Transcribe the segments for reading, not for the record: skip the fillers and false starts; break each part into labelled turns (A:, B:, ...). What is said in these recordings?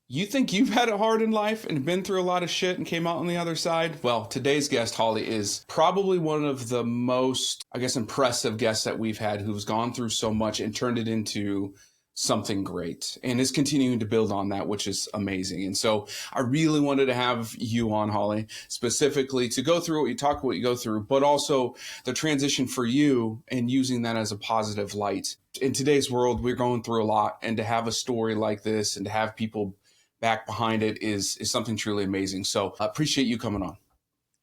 A: You think you've had it hard in life and been through a lot of shit and came out on the other side? Well, today's guest, Holly, is probably one of the most, I guess, impressive guests that we've had who's gone through so much and turned it into something great and is continuing to build on that, which is amazing. And so I really wanted to have you on, Holly, specifically to go through what you go through, but also the transition for you and using that as a positive light. In today's world, we're going through a lot, and to have a story like this and to have people back behind it is something truly amazing. So I appreciate you coming on.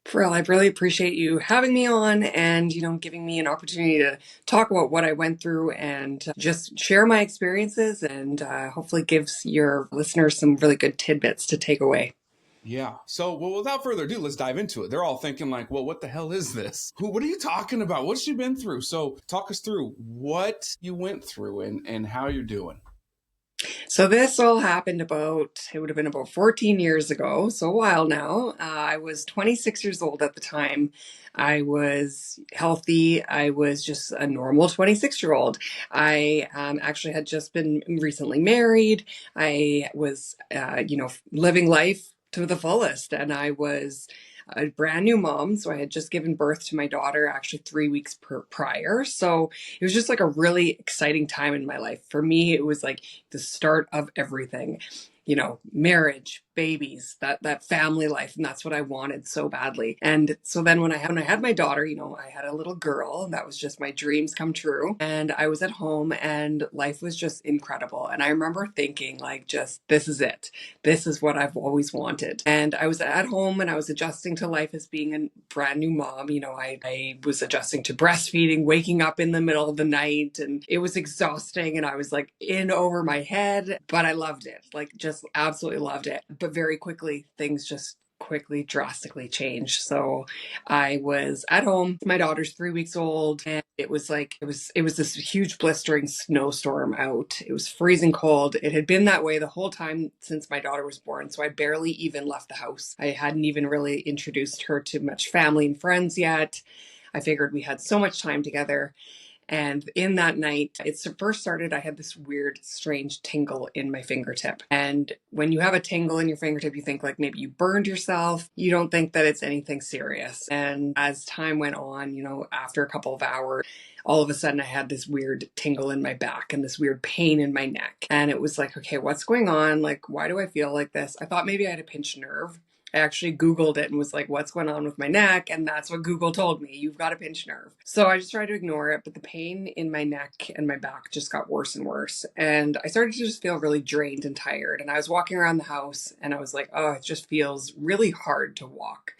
B: Pharrell, I really appreciate you having me on and, giving me an opportunity to talk about what I went through and just share my experiences and hopefully gives your listeners some really good tidbits to take away.
A: Yeah. So, well, without further ado, let's dive into it. They're all thinking like, well, what the hell is this? What are you talking about? What's you been through? So talk us through what you went through and how you're doing.
B: So this all happened it would have been about 14 years ago, so a while now. I was 26 years old at the time. I was healthy. I was just a normal 26-year-old. I actually had just been recently married. I was, living life to the fullest, and I was a brand new mom. So I had just given birth to my daughter actually 3 weeks prior. So it was just like a really exciting time in my life. For me, it was like the start of everything, marriage, babies, that family life. And that's what I wanted so badly. And so then when I had my daughter, I had a little girl, and that was just my dreams come true. And I was at home and life was just incredible. And I remember thinking like, just, this is it. This is what I've always wanted. And I was at home and I was adjusting to life as being a brand new mom. I was adjusting to breastfeeding, waking up in the middle of the night, and it was exhausting. And I was like in over my head, but I loved it. Like, just absolutely loved it. But very quickly, things just quickly drastically changed. So I was at home. My daughter's 3 weeks old, and it was this huge blistering snowstorm out. It was freezing cold. It had been that way the whole time since my daughter was born. So I barely even left the house. I hadn't even really introduced her to much family and friends yet. I figured we had so much time together. And in that night, it first started, I had this weird, strange tingle in my fingertip. And when you have a tingle in your fingertip, you think like maybe you burned yourself. You don't think that it's anything serious. And as time went on, after a couple of hours, all of a sudden I had this weird tingle in my back and this weird pain in my neck. And it was like, okay, what's going on? Like, why do I feel like this? I thought maybe I had a pinched nerve. I actually Googled it and was like, what's going on with my neck? And that's what Google told me. You've got a pinched nerve. So I just tried to ignore it, but the pain in my neck and my back just got worse and worse. And I started to just feel really drained and tired. And I was walking around the house and I was like, oh, it just feels really hard to walk.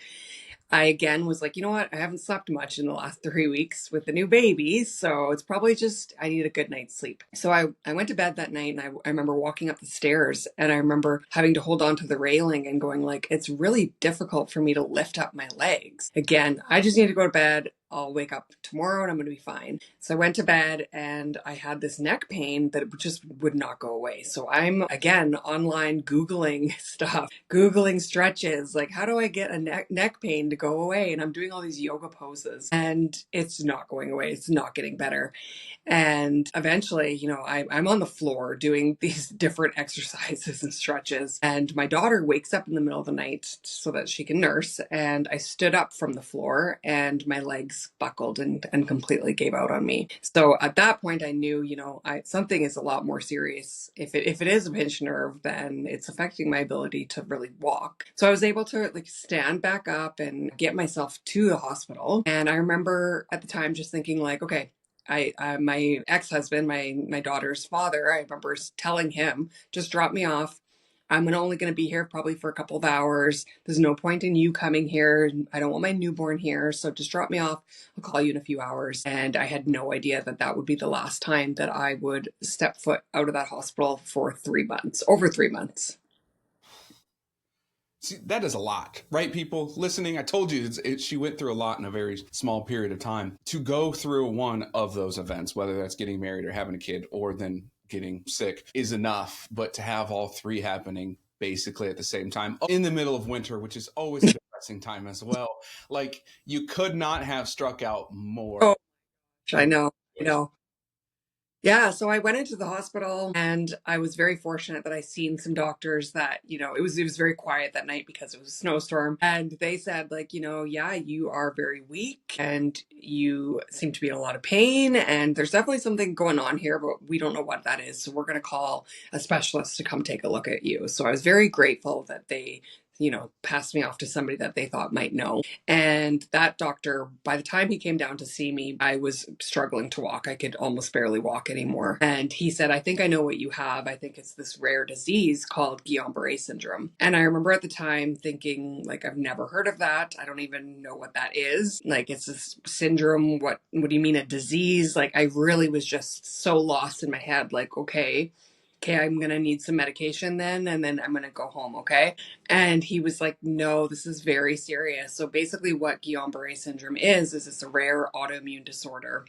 B: I again was like, you know what? I haven't slept much in the last 3 weeks with the new baby. So it's probably just, I need a good night's sleep. So I went to bed that night and I remember walking up the stairs and I remember having to hold on to the railing and going like, it's really difficult for me to lift up my legs. Again, I just need to go to bed. I'll wake up tomorrow and I'm going to be fine. So I went to bed and I had this neck pain that it just would not go away. So I'm again online Googling stuff, Googling stretches, like how do I get a neck pain to go away? And I'm doing all these yoga poses and it's not going away. It's not getting better. And eventually, I'm on the floor doing these different exercises and stretches. And my daughter wakes up in the middle of the night so that she can nurse. And I stood up from the floor and my legs buckled and completely gave out on me. So at that point, I knew, something is a lot more serious. If it is a pinched nerve, then it's affecting my ability to really walk. So I was able to like stand back up and get myself to the hospital. And I remember at the time just thinking like, okay, my ex-husband, my daughter's father, I remember telling him, just drop me off. I'm only going to be here probably for a couple of hours. There's no point in you coming here. I don't want my newborn here. So just drop me off. I'll call you in a few hours. And I had no idea that that would be the last time that I would step foot out of that hospital for 3 months, over 3 months.
A: See, that is a lot, right? People listening, I told you she went through a lot in a very small period of time. To go through one of those events, whether that's getting married or having a kid or then getting sick, is enough. But to have all three happening basically at the same time in the middle of winter, which is always a depressing time as well, like you could not have struck out more.
B: Oh, I know. I know. Yeah, so I went into the hospital and I was very fortunate that I seen some doctors that, it was very quiet that night because it was a snowstorm. And they said, like, yeah, you are very weak and you seem to be in a lot of pain. And there's definitely something going on here, but we don't know what that is. So we're going to call a specialist to come take a look at you. So I was very grateful that they passed me off to somebody that they thought might know. And that doctor, by the time he came down to see me, I was struggling to walk. I could almost barely walk anymore. And he said, I think I know what you have. I think it's this rare disease called Guillain-Barré Syndrome. And I remember at the time thinking, like, I've never heard of that. I don't even know what that is. Like, it's this syndrome. What do you mean a disease? Like, I really was just so lost in my head. Like, okay, I'm going to need some medication then, and then I'm going to go home, okay? And he was like, no, this is very serious. So basically what Guillain-Barré syndrome is it's a rare autoimmune disorder.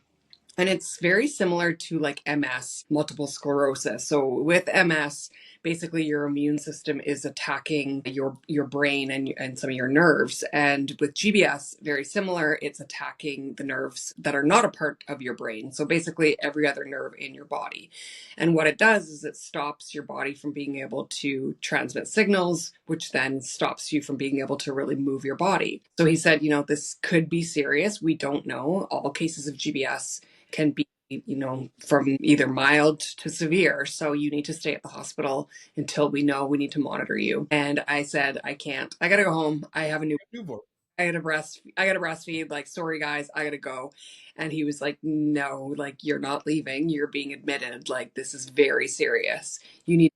B: And it's very similar to like MS, multiple sclerosis. So with MS, basically your immune system is attacking your brain and some of your nerves. And with GBS, very similar, it's attacking the nerves that are not a part of your brain. So basically every other nerve in your body. And what it does is it stops your body from being able to transmit signals, which then stops you from being able to really move your body. So he said, this could be serious. We don't know. All cases of GBS can be from either mild to severe, so you need to stay at the hospital until we know. We need to monitor you. And I said, I can't, I gotta go home. I have a
A: Newborn.
B: I gotta breastfeed. Like, sorry guys, I gotta go. And he was like, no, like, you're not leaving, you're being admitted. Like, this is very serious. You need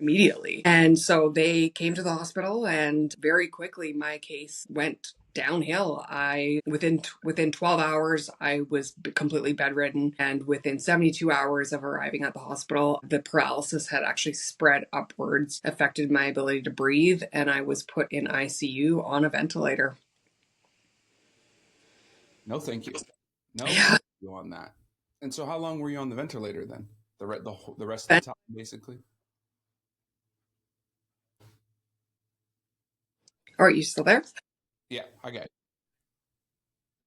B: immediately. And so they came to the hospital, and very quickly my case went downhill. I within 12 hours I was completely bedridden, and within 72 hours of arriving at the hospital, the paralysis had actually spread upwards, affected my ability to breathe, and I was put in ICU on a ventilator.
A: No, thank you. No,
B: Yeah.
A: thank you on that. And so, how long were you on the ventilator then? The rest of the time, basically.
B: Are you still there?
A: Yeah, I got it.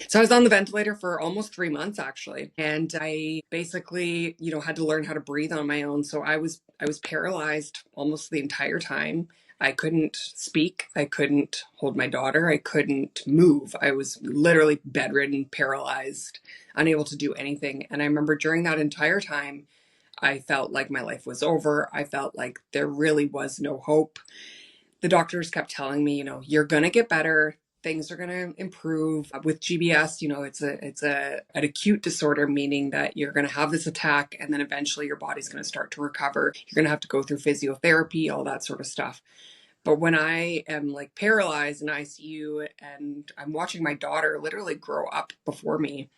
B: So I was on the ventilator for almost 3 months actually. And I basically, had to learn how to breathe on my own. So I was paralyzed almost the entire time. I couldn't speak. I couldn't hold my daughter. I couldn't move. I was literally bedridden, paralyzed, unable to do anything. And I remember during that entire time, I felt like my life was over. I felt like there really was no hope. The doctors kept telling me, you're going to get better. Things are going to improve. With GBS, it's an acute disorder, meaning that you're going to have this attack and then eventually your body's going to start to recover. You're going to have to go through physiotherapy, all that sort of stuff. But when I am like paralyzed in ICU and I'm watching my daughter literally grow up before me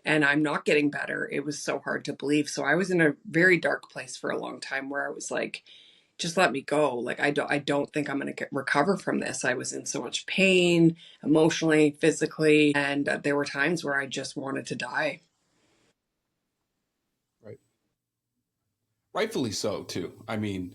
B: and I'm not getting better, it was so hard to believe. So I was in a very dark place for a long time where I was like, just let me go. Like, I don't think I'm going to recover from this. I was in so much pain, emotionally, physically, and there were times where I just wanted to die.
A: Right. Rightfully so, too. I mean,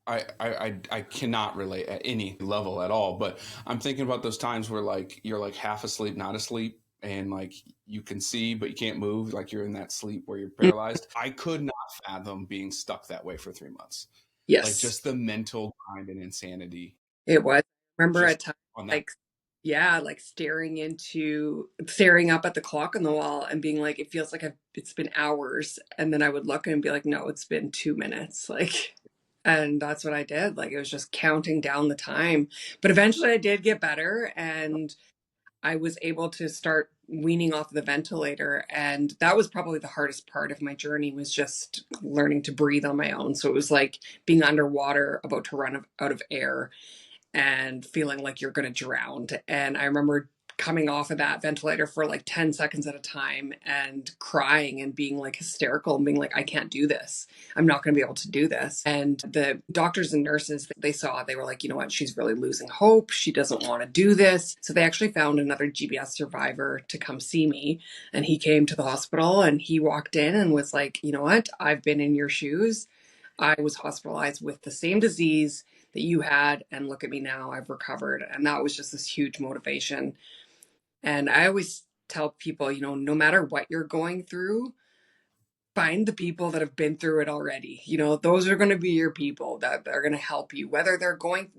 A: I cannot relate at any level at all. But I'm thinking about those times where like you're like half asleep, not asleep, and like you can see but you can't move, like you're in that sleep where you're
B: Mm.
A: paralyzed. I could not fathom being stuck that way for 3 months. Like
B: Yes,
A: just the mental grind and insanity.
B: it was. I remember
A: Just
B: at times,
A: on that.
B: like, yeah, like staring up at the clock on the wall and being like, it feels like it's been hours. And then I would look and be like, no, it's been 2 minutes. Like, and that's what I did. Like, it was just counting down the time. But eventually I did get better, and I was able to start weaning off the ventilator. And that was probably the hardest part of my journey, was just learning to breathe on my own. So it was like being underwater, about to run out of air and feeling like you're going to drown. And I remember coming off of that ventilator for like 10 seconds at a time and crying and being like hysterical and being like, I can't do this. I'm not going to be able to do this. And the doctors and nurses, they were like, you know what? She's really losing hope. She doesn't want to do this. So they actually found another GBS survivor to come see me. And he came to the hospital and he walked in and was like, you know what? I've been in your shoes. I was hospitalized with the same disease that you had, and look at me now, I've recovered. And that was just this huge motivation. And I always tell people, no matter what you're going through, find the people that have been through it already. Those are going to be your people that are going to help you. Whether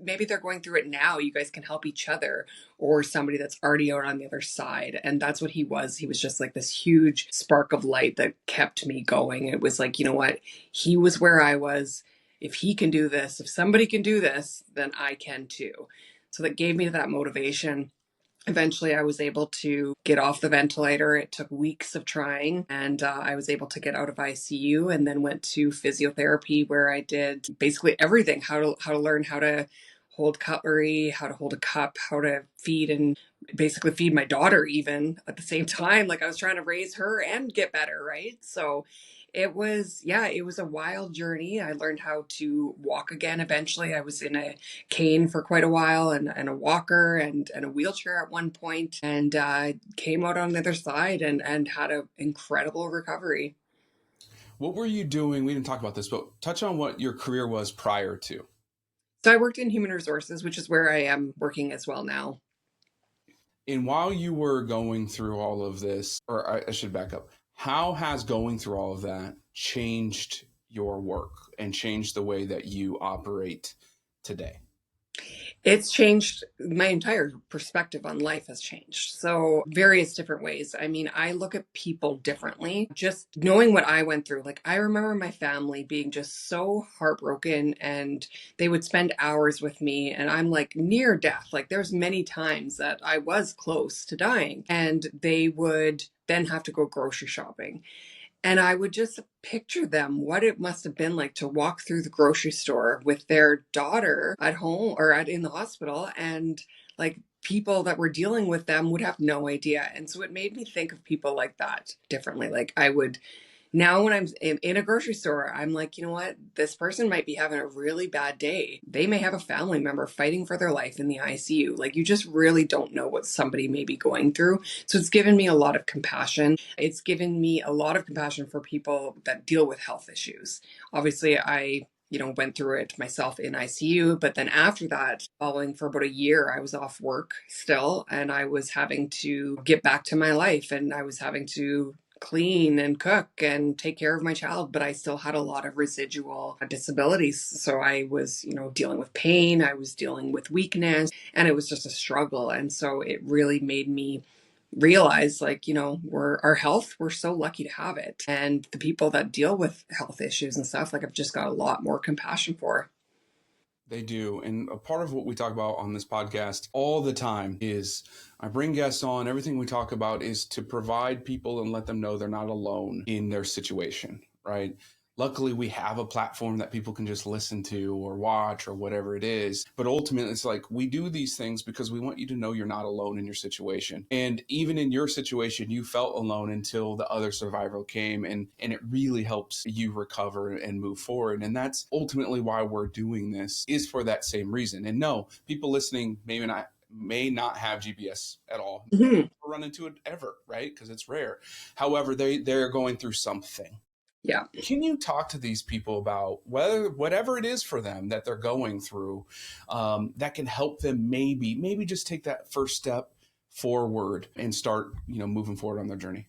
B: maybe they're going through it now, you guys can help each other, or somebody that's already out on the other side. And that's what he was. He was just like this huge spark of light that kept me going. It was like, you know what? He was where I was. If he can do this, if somebody can do this, then I can too. So that gave me that motivation. Eventually, I was able to get off the ventilator. It took weeks of trying, and I was able to get out of ICU, and then went to physiotherapy, where I did basically everything: how to learn how to hold cutlery, how to hold a cup, how to feed, and basically feed my daughter even at the same time. Like, I was trying to raise her and get better, right? So it was a wild journey. I learned how to walk again eventually. I was in a cane for quite a while, and a walker, and a wheelchair at one point, and came out on the other side, and had an incredible recovery.
A: What were you doing? We didn't talk about this, but touch on what your career was prior to.
B: So I worked in human resources, which is where I am working as well now.
A: And while you were going through all of this, or I should back up, how has going through all of that changed your work and changed the way that you operate today?
B: It's changed. My entire perspective on life has changed. So, various different ways. I mean, I look at people differently. Just knowing what I went through, like, I remember my family being just so heartbroken, and they would spend hours with me, and I'm like near death. Like, there's many times that I was close to dying, and they would then have to go grocery shopping. And I would just picture them, what it must have been like to walk through the grocery store with their daughter at home or in the hospital. And like, people that were dealing with them would have no idea. And so it made me think of people like that differently. Like, I would now, when I'm in a grocery store, I'm like, you know what? This person might be having a really bad day. They may have a family member fighting for their life in the ICU. Like, you just really don't know what somebody may be going through. So it's given me a lot of compassion. It's given me a lot of compassion for people that deal with health issues. Obviously, I went through it myself in ICU. But then after that, following for about a year, I was off work still, and I was having to get back to my life, and I was having to clean and cook and take care of my child, but I still had a lot of residual disabilities. So I was, dealing with pain, I was dealing with weakness, and it was just a struggle. And so it really made me realize, like, our health, we're so lucky to have it. And the people that deal with health issues and stuff, like, I've just got a lot more compassion for.
A: They do. And a part of what we talk about on this podcast all the time is I bring guests on. Everything we talk about is to provide people and let them know they're not alone in their situation, right? Luckily, we have a platform that people can just listen to or watch or whatever it is. But ultimately, it's like we do these things because we want you to know you're not alone in your situation. And even in your situation, you felt alone until the other survivor came, and it really helps you recover and move forward. And that's ultimately why we're doing this, is for that same reason. And no, people listening may not have GBS at all.
B: Mhm.
A: Run into it ever, right? Because it's rare. However, they're going through something.
B: Yeah.
A: Can you talk to these people about whatever it is for them that they're going through, that can help them maybe just take that first step forward and start moving forward on their journey?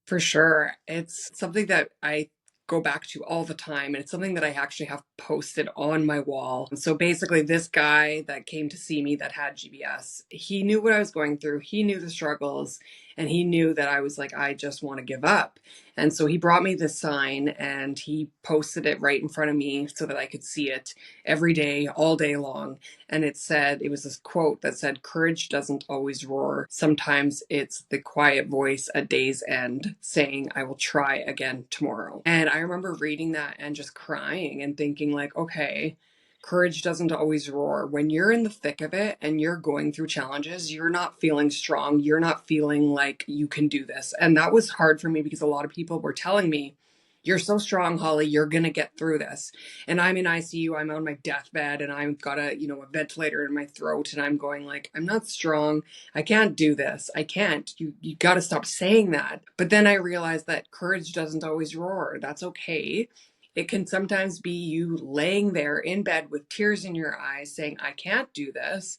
B: For sure. It's something that I go back to all the time. And it's something that I actually have posted on my wall. So basically, this guy that came to see me that had GBS, he knew what I was going through. He knew the struggles, and he knew that I was like, I just want to give up. And so he brought me this sign, and he posted it right in front of me so that I could see it every day, all day long. And it was this quote that said, "Courage doesn't always roar. Sometimes it's the quiet voice at day's end saying, I will try again tomorrow." And I remember reading that and just crying and thinking, like, okay, courage doesn't always roar. When you're in the thick of it and you're going through challenges, you're not feeling strong. You're not feeling like you can do this. And that was hard for me because a lot of people were telling me, "You're so strong, Holly. You're going to get through this." And I'm in ICU. I'm on my deathbed, and I've got a ventilator in my throat, and I'm going like, "I'm not strong. I can't do this. I can't. You got to stop saying that." But then I realized that courage doesn't always roar. That's okay. It can sometimes be you laying there in bed with tears in your eyes saying, "I can't do this,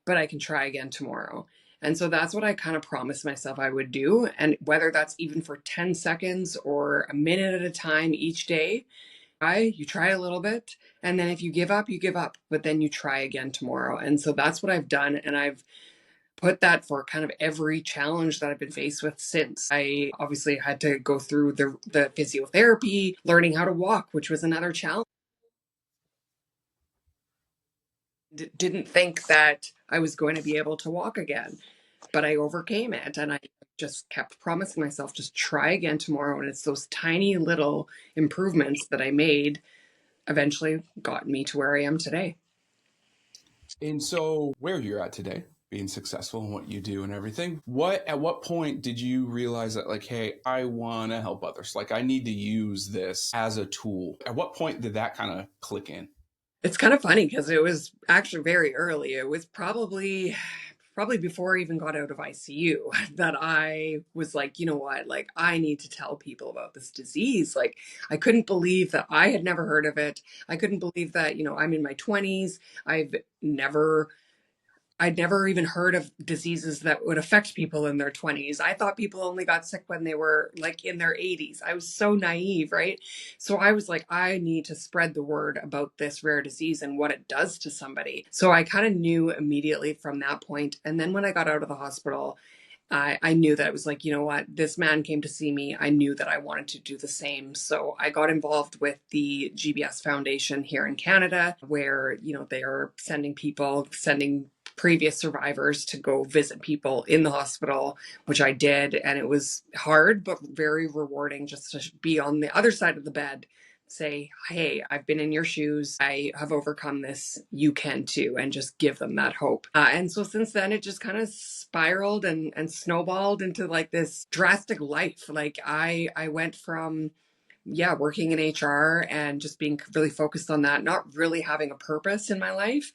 B: but I can try again tomorrow." And so that's what I kind of promised myself I would do. And whether that's even for 10 seconds or a minute at a time each day, you try a little bit. And then if you give up, you give up, but then you try again tomorrow. And so that's what I've done. And I've put that for kind of every challenge that I've been faced with since. I obviously had to go through the physiotherapy, learning how to walk, which was another challenge. Didn't think that I was going to be able to walk again, but I overcame it. And I just kept promising myself, just try again tomorrow. And it's those tiny little improvements that I made eventually got me to where I am today.
A: And so, where you're at today, being successful in what you do and everything, at what point did you realize that, like, hey, I want to help others? Like, I need to use this as a tool. At what point did that kind of click in?
B: It's kind of funny because it was actually very early. It was probably before I even got out of ICU that I was like, you know what, like I need to tell people about this disease. Like I couldn't believe that I had never heard of it. I couldn't believe that, I'm in my 20s. I've never I'd never even heard of diseases that would affect people in their 20s. I thought people only got sick when they were like in their 80s. I was so naive, right? So I was like, I need to spread the word about this rare disease and what it does to somebody. So I kind of knew immediately from that point. And then when I got out of the hospital, I knew that it was like, you know what, this man came to see me. I knew that I wanted to do the same. So I got involved with the GBS Foundation here in Canada, where, they are sending previous survivors to go visit people in the hospital, which I did. And it was hard, but very rewarding just to be on the other side of the bed, say, hey, I've been in your shoes. I have overcome this. You can too. And just give them that hope. And so since then, it just kind of spiraled and snowballed into like this drastic life. Like I went from, working in HR and just being really focused on that, not really having a purpose in my life,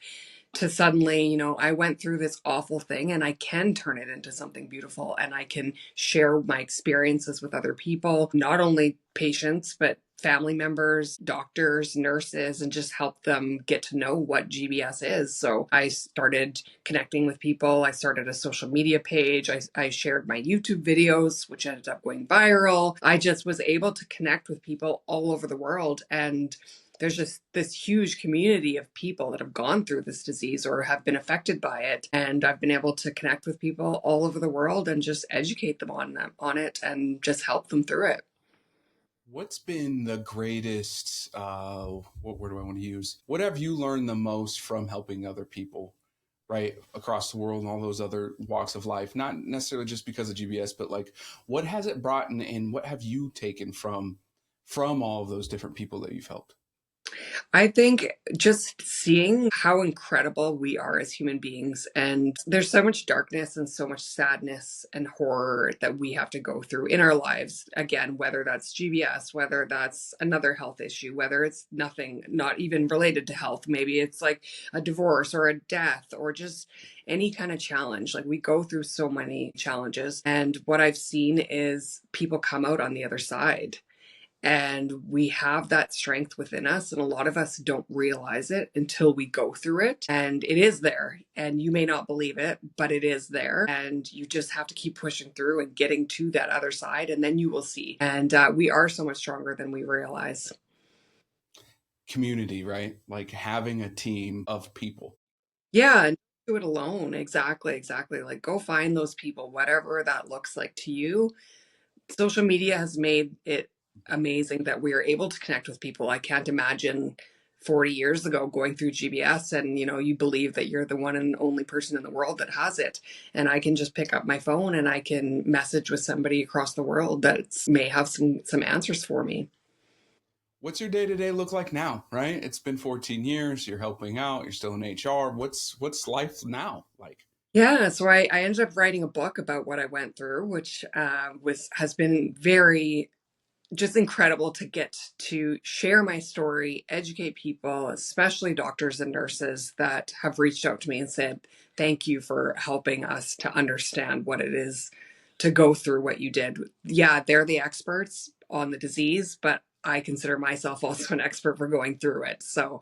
B: to suddenly, I went through this awful thing and I can turn it into something beautiful and I can share my experiences with other people, not only patients, but family members, doctors, nurses, and just help them get to know what GBS is. So I started connecting with people. I started a social media page. I shared my YouTube videos, which ended up going viral. I just was able to connect with people all over the world. And there's just this huge community of people that have gone through this disease or have been affected by it. And I've been able to connect with people all over the world and just educate them on it and just help them through it.
A: What's been the greatest, what word do I want to use? What have you learned the most from helping other people, right, across the world and all those other walks of life? Not necessarily just because of GBS, but like, what has it brought in, and what have you taken from all of those different people that you've helped?
B: I think just seeing how incredible we are as human beings, and there's so much darkness and so much sadness and horror that we have to go through in our lives. Again, whether that's GBS, whether that's another health issue, whether it's nothing, not even related to health, maybe it's like a divorce or a death or just any kind of challenge. Like we go through so many challenges. And what I've seen is people come out on the other side. And we have that strength within us. And a lot of us don't realize it until we go through it. And it is there. And you may not believe it, but it is there. And you just have to keep pushing through and getting to that other side. And then you will see. And we are so much stronger than we realize.
A: Community, right? Like having a team of people.
B: Yeah. And do it alone. Exactly. Exactly. Like go find those people, whatever that looks like to you. Social media has made it amazing that we are able to connect with people. I can't imagine 40 years ago going through GBS and you believe that you're the one and only person in the world that has it, and I can just pick up my phone and I can message with somebody across the world that may have some answers for me.
A: What's your day-to-day look like now, right? It's been 14 years, you're helping out, you're still in HR. What's life now like?
B: Yeah, so I ended up writing a book about what I went through, which has been very just incredible to get to share my story, educate people, especially doctors and nurses that have reached out to me and said, thank you for helping us to understand what it is to go through what you did. Yeah, they're the experts on the disease, but I consider myself also an expert for going through it. So,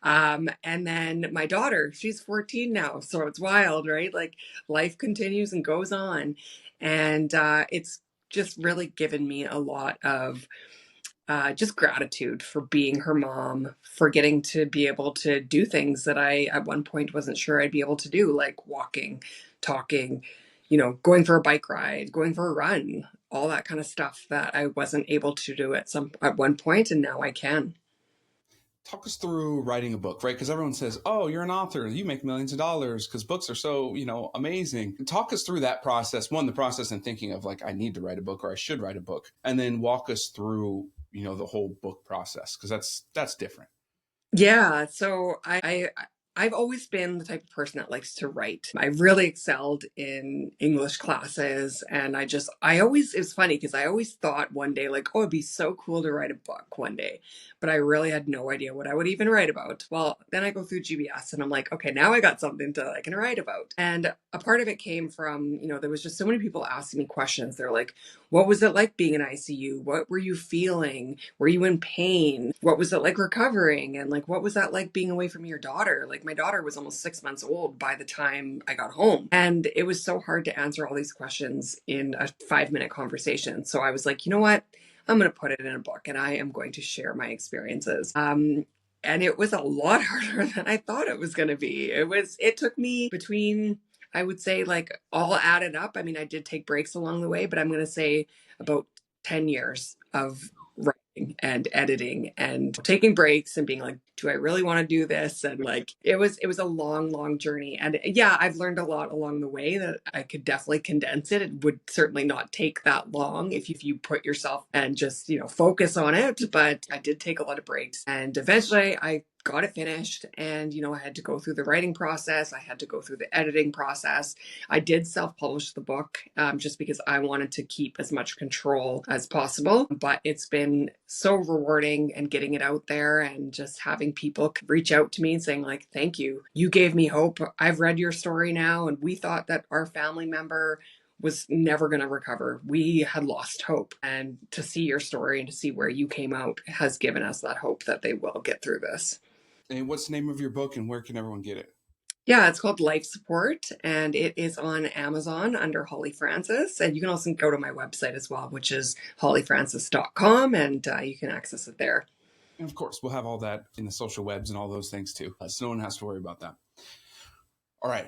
B: and then my daughter, she's 14 now. So it's wild, right? Like life continues and goes on. And it's just really given me a lot of just gratitude for being her mom, for getting to be able to do things that I at one point wasn't sure I'd be able to do, like walking, talking, going for a bike ride, going for a run, all that kind of stuff that I wasn't able to do at one point, and now I can.
A: Talk us through writing a book, right? Because everyone says, "Oh, you're an author, you make millions of dollars because books are so, amazing." Talk us through that process. One, the process and thinking of like, I need to write a book or I should write a book, and then walk us through, the whole book process because that's different.
B: Yeah, so I've always been the type of person that likes to write. I really excelled in English classes, and it's funny because I always thought one day like, oh, it'd be so cool to write a book one day, but I really had no idea what I would even write about. Well, then I go through GBS and I'm like, okay, now I got something to I can write about. And a part of it came from, there was just so many people asking me questions. They're like, what was it like being in ICU? What were you feeling? Were you in pain? What was it like recovering? And like, what was that like being away from your daughter? Like, my daughter was almost 6 months old by the time I got home. And it was so hard to answer all these questions in a 5-minute conversation. So I was like, you know what? I'm going to put it in a book and I am going to share my experiences. And it was a lot harder than I thought it was going to be. It took me between, I would say, like all added up. I mean, I did take breaks along the way, but I'm going to say about 10 years of writing and editing and taking breaks and being like, do I really want to do this? And like, it was a long, long journey. And yeah, I've learned a lot along the way that I could definitely condense it. It would certainly not take that long if you put yourself and just, focus on it. But I did take a lot of breaks and eventually I got it finished. And, I had to go through the writing process. I had to go through the editing process. I did self-publish the book just because I wanted to keep as much control as possible. But it's been so rewarding and getting it out there and just having people reach out to me and saying like, thank you. You gave me hope. I've read your story now. And we thought that our family member was never going to recover. We had lost hope. And to see your story and to see where you came out has given us that hope that they will get through this.
A: And what's the name of your book and where can everyone get it?
B: Yeah, it's called Life Support and it is on Amazon under Holly Francis. And you can also go to my website as well, which is hollyfrancis.com, and you can access it there.
A: And of course, we'll have all that in the social webs and all those things too. So no one has to worry about that. All right.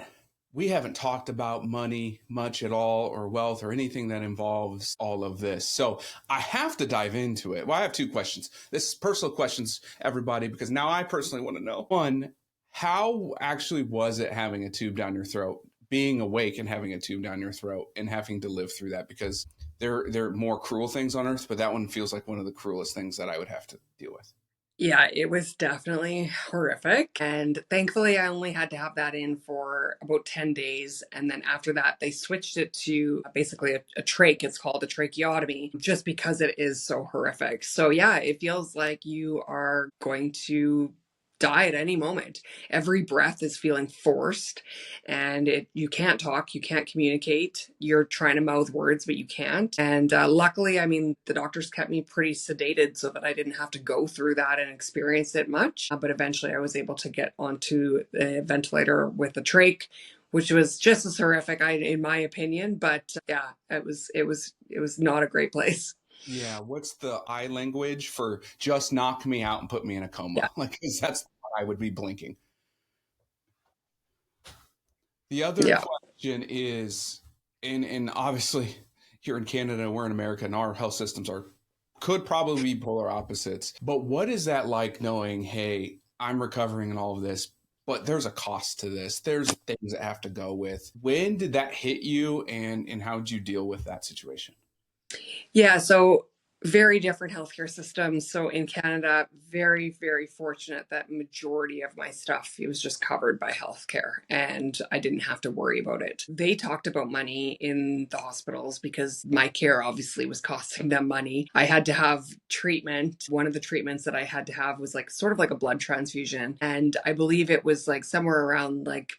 A: We haven't talked about money much at all or wealth or anything that involves all of this. So I have to dive into it. Well, I have two questions. This is personal questions, everybody, because now I personally want to know. One, how actually was it having a tube down your throat, being awake and having a tube down your throat and having to live through that? Because there are more cruel things on earth, but that one feels like one of the cruelest things that I would have to deal with.
B: Yeah, it was definitely horrific. And thankfully, I only had to have that in for about 10 days. And then after that, they switched it to basically a trach. It's called a tracheotomy just because it is so horrific. So, yeah, it feels like you are going to die at any moment. Every breath is feeling forced and you can't talk, you can't communicate. You're trying to mouth words, but you can't. And luckily, I mean, the doctors kept me pretty sedated so that I didn't have to go through that and experience it much. But eventually I was able to get onto a ventilator with a trach, which was just as horrific, in my opinion. But yeah, it was not a great place.
A: Yeah, what's the eye language for just knock me out and put me in a
B: Yeah.
A: coma? Like, 'cause that's what I would be blinking. The other
B: Yeah.
A: question is, and obviously here in Canada, we're in America, and our health systems could probably be polar opposites. But what is that like knowing, hey, I'm recovering and all of this, but there's a cost to this. There's things that have to go with. When did that hit you, and how did you deal with that situation?
B: Yeah, so very different healthcare systems. So in Canada, very, very fortunate that majority of my stuff it was just covered by healthcare and I didn't have to worry about it. They talked about money in the hospitals because my care obviously was costing them money. I had to have treatment. One of the treatments that I had to have was like sort of like a blood transfusion. And I believe it was like somewhere around like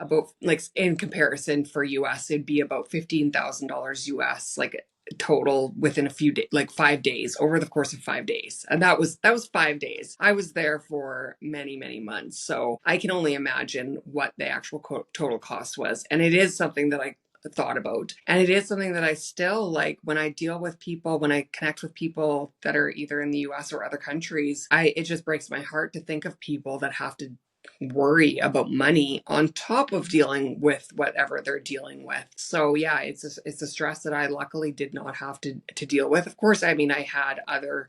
B: about like in comparison for US, it'd be about $15,000 US. Like total within a few days, like 5 days, over the course of 5 days. And that was 5 days. I was there for many, many months. So I can only imagine what the actual total cost was. And it is something that I thought about. And it is something that I still like when I deal with people, when I connect with people that are either in the US or other countries, it just breaks my heart to think of people that have to worry about money on top of dealing with whatever they're dealing with. So yeah, it's a stress that I luckily did not have to deal with. Of course, I mean, I had other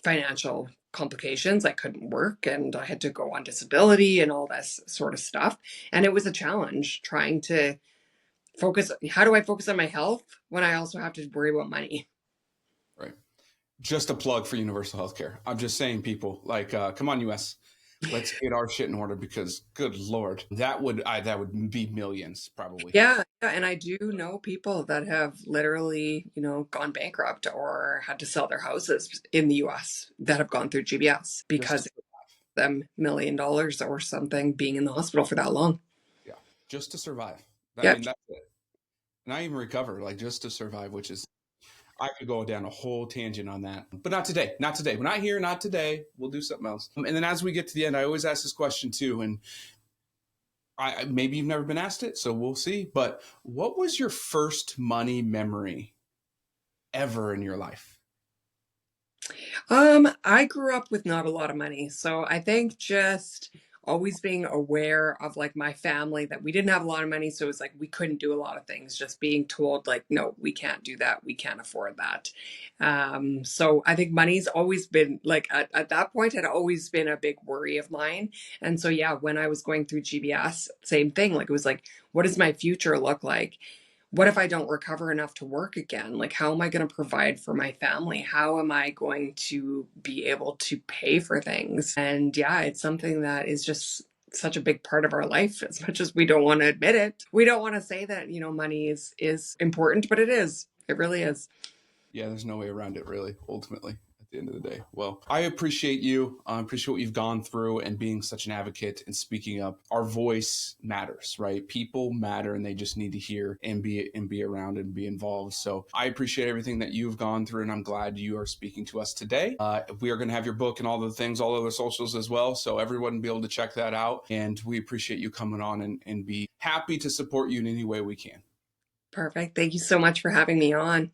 B: financial complications. I couldn't work and I had to go on disability and all this sort of stuff. And it was a challenge trying to focus. How do I focus on my health when I also have to worry about money?
A: Right. Just a plug for universal healthcare. I'm just saying, people, like, come on, US, let's get our shit in order because, good Lord, that would be millions probably.
B: Yeah, and I do know people that have literally, gone bankrupt or had to sell their houses in the US that have gone through GBS because
A: Just
B: it cost them $1 million or something being in the hospital for that long.
A: yeah, just to survive. I
B: Yep.
A: mean, that's it. Not even recover, like just to survive, which is I could go down a whole tangent on that, but not today. Not today. We're not here. Not today. We'll do something else. And then as we get to the end, I always ask this question too, and maybe you've never been asked it, so we'll see. But what was your first money memory ever in your life?
B: I grew up with not a lot of money, so I think just always being aware of like my family that we didn't have a lot of money, so it was like we couldn't do a lot of things. Just being told like, no, we can't do that, we can't afford that. So I think money's always been like at that point had always been a big worry of mine. And so yeah, when I was going through GBS, same thing. Like it was like, what does my future look like? What if I don't recover enough to work again? Like, how am I going to provide for my family? How am I going to be able to pay for things? And yeah, it's something that is just such a big part of our life, as much as we don't want to admit it. We don't want to say that, money is important, but it is. It really is.
A: Yeah, there's no way around it, really, ultimately, at the end of the day. Well, I appreciate you. I appreciate what you've gone through and being such an advocate and speaking up. Our voice matters, right? People matter and they just need to hear and be around and be involved. So I appreciate everything that you've gone through, and I'm glad you are speaking to us today. We are going to have your book and all the things, all other socials as well. So everyone will be able to check that out. And we appreciate you coming on and be happy to support you in any way we can.
B: Perfect. Thank you so much for having me on.